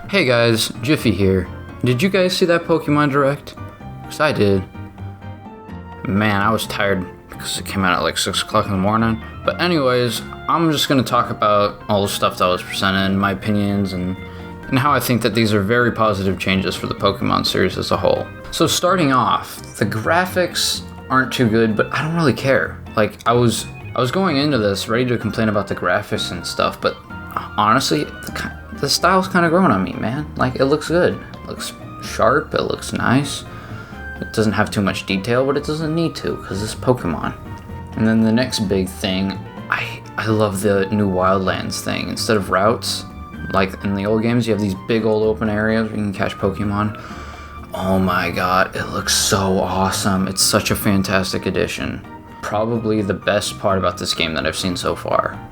Hey guys, Jiffy here. Did you guys see that Pokemon Direct? Because I did. Man, I was tired because it came out at like 6 o'clock in the morning. But anyways, I'm just going to talk about all the stuff that was presented, my opinions, and how I think that these are very positive changes for the Pokemon series as a whole. So starting off, the graphics aren't too good, but I don't really care. Like, I was going into this ready to complain about the graphics and stuff, but honestly, the style's kind of growing on me, man. Like, it looks good. It looks sharp, it looks nice. It doesn't have too much detail, but it doesn't need to, because it's Pokemon. And then the next big thing, I love the new Wildlands thing. Instead of routes, like in the old games, you have these big old open areas where you can catch Pokemon. Oh my god, it looks so awesome. It's such a fantastic addition. Probably the best part about this game that I've seen so far.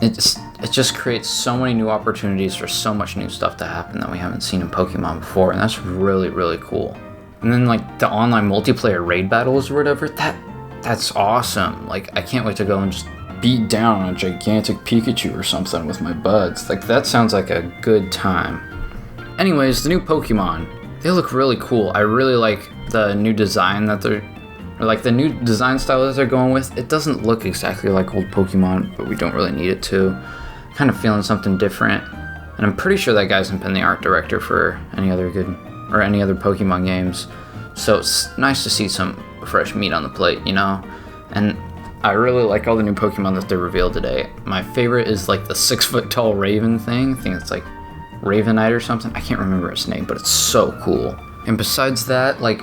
It just creates so many new opportunities for so much new stuff to happen that we haven't seen in Pokemon before, and that's really, really cool. And then like the online multiplayer raid battles or whatever, that's awesome. Like, I can't wait to go and just beat down a gigantic Pikachu or something with my buds. Like, that sounds like a good time. Anyways, the new Pokemon, they look really cool. I really like the new design that the new design style that they're going with. It doesn't look exactly like old Pokemon, but we don't really need it to. Kind of feeling something different. And I'm pretty sure that guy hasn't been the art director for any other Pokemon games. So it's nice to see some fresh meat on the plate, you know? And I really like all the new Pokemon that they revealed today. My favorite is like the 6-foot-tall Raven thing. I think it's like Ravenite or something. I can't remember its name, but it's so cool. And besides that, like,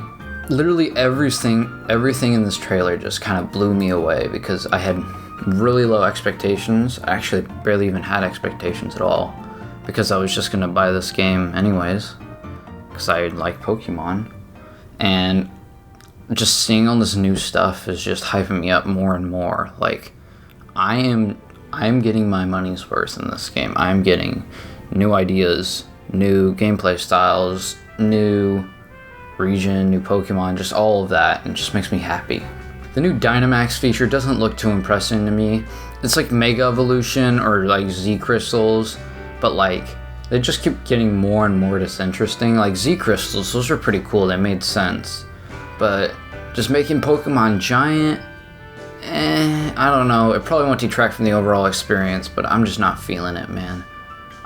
literally everything in this trailer just kind of blew me away because I had really low expectations. I actually barely even had expectations at all because I was just going to buy this game anyways because I like Pokemon. And just seeing all this new stuff is just hyping me up more and more. Like, I am getting my money's worth in this game. I'm getting new ideas, new gameplay styles, new region, new Pokemon, just all of that, and it just makes me happy. The new Dynamax feature doesn't look too impressive to me. It's like Mega Evolution or like Z Crystals, but like they just keep getting more and more disinteresting. Like Z Crystals, those are pretty cool, they made sense. But just making Pokemon giant, I don't know. It probably won't detract from the overall experience, but I'm just not feeling it, man.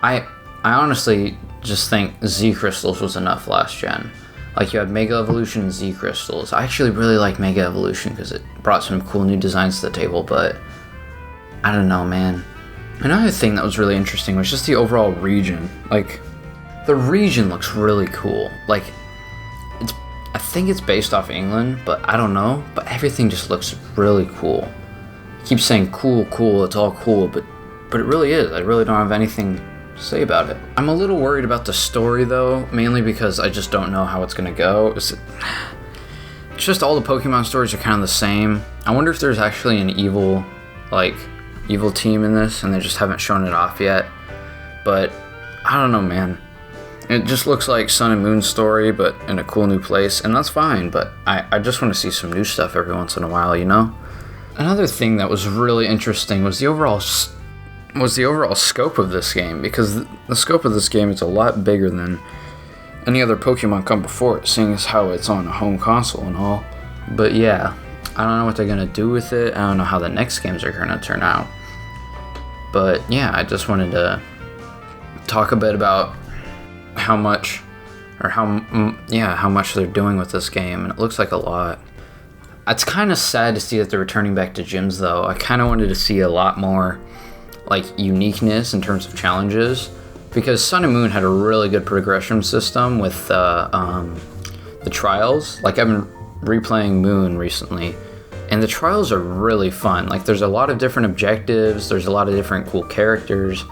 I honestly just think Z Crystals was enough last gen. Like, you had Mega Evolution and Z Crystals. I actually really like Mega Evolution because it brought some cool new designs to the table, but I don't know, man. Another thing that was really interesting was just the overall region. Like, the region looks really cool. Like, I think it's based off England, but I don't know. But everything just looks really cool. I keep saying cool, it's all cool, but it really is. I really don't have anything to say about it. I'm a little worried about the story though, mainly because I just don't know how it's gonna go. It's just all the Pokemon stories are kind of the same. I wonder if there's actually an evil team in this and they just haven't shown it off yet. But I don't know, man. It just looks like Sun and Moon's story, but in a cool new place, and that's fine, but I just want to see some new stuff every once in a while, you know? Another thing that was really interesting was the overall scope of this game, because the scope of this game is a lot bigger than any other Pokemon come before it, seeing as how it's on a home console and all. But yeah, I don't know what they're going to do with it. I don't know how the next games are going to turn out. But yeah, I just wanted to talk a bit about how much they're doing with this game, and it looks like a lot. It's kind of sad to see that they're returning back to gyms though. I kind of wanted to see a lot more like uniqueness in terms of challenges, because Sun and Moon had a really good progression system with the trials. Like, I've been replaying Moon recently, and the trials are really fun. Like, there's a lot of different objectives, there's a lot of different cool characters.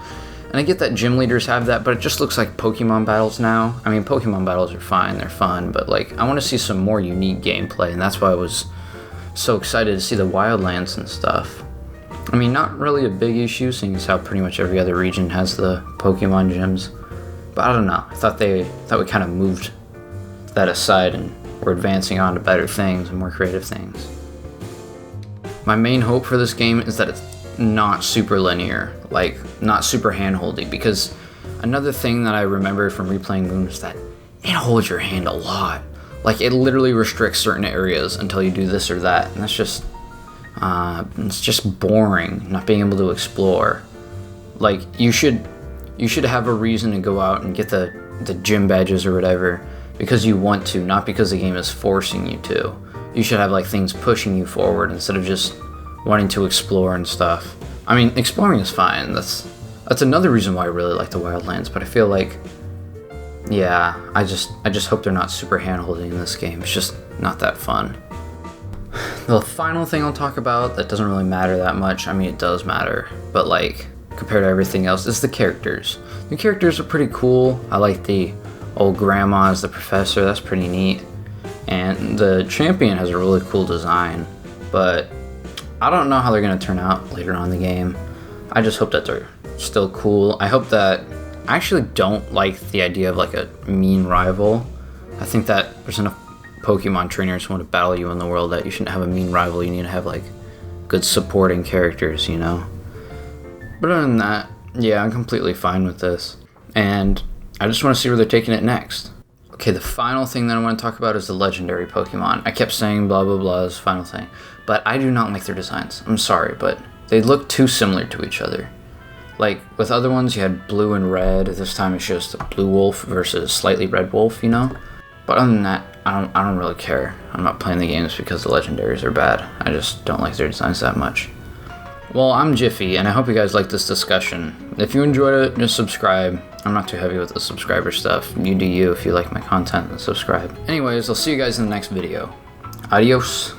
And I get that gym leaders have that, but it just looks like Pokemon battles now. I mean, Pokemon battles are fine, they're fun, but like, I want to see some more unique gameplay, and that's why I was so excited to see the Wildlands and stuff. I mean, not really a big issue, seeing as how pretty much every other region has the Pokemon gyms. But I don't know, I thought we kind of moved that aside and we're advancing on to better things and more creative things. My main hope for this game is that it's not super linear, like not super handholdy, because Another thing that I remember from replaying Moon is that it holds your hand a lot. Like, it literally restricts certain areas until you do this or that, and that's just, it's just boring, not being able to explore. Like, you should have a reason to go out and get the gym badges or whatever because you want to, not because the game is forcing you to. You should have, like, things pushing you forward instead of just wanting to explore and stuff. I mean, exploring is fine. That's another reason why I really like the Wildlands, but I feel like, yeah, I just hope they're not super hand-holding in this game. It's just not that fun. The final thing I'll talk about that doesn't really matter that much, I mean, it does matter, but like, compared to everything else, is the characters. The characters are pretty cool. I like the old grandma as the professor, that's pretty neat. And the champion has a really cool design, but I don't know how they're going to turn out later on in the game. I just hope that they're still cool. I hope that I actually don't like the idea of like a mean rival. I think that there's enough Pokemon trainers who want to battle you in the world that you shouldn't have a mean rival. You need to have like good supporting characters, you know? But other than that, yeah, I'm completely fine with this. And I just want to see where they're taking it next. Okay, the final thing that I want to talk about is the legendary Pokemon. I kept saying blah blah blah as the final thing, but I do not like their designs. I'm sorry, but they look too similar to each other. Like, with other ones, you had blue and red. This time it's just a blue wolf versus slightly red wolf, you know? But other than that, I don't really care. I'm not playing the games because the legendaries are bad. I just don't like their designs that much. Well, I'm Jiffy, and I hope you guys liked this discussion. If you enjoyed it, just subscribe. I'm not too heavy with the subscriber stuff. You do you if you like my content, and subscribe. Anyways, I'll see you guys in the next video. Adios.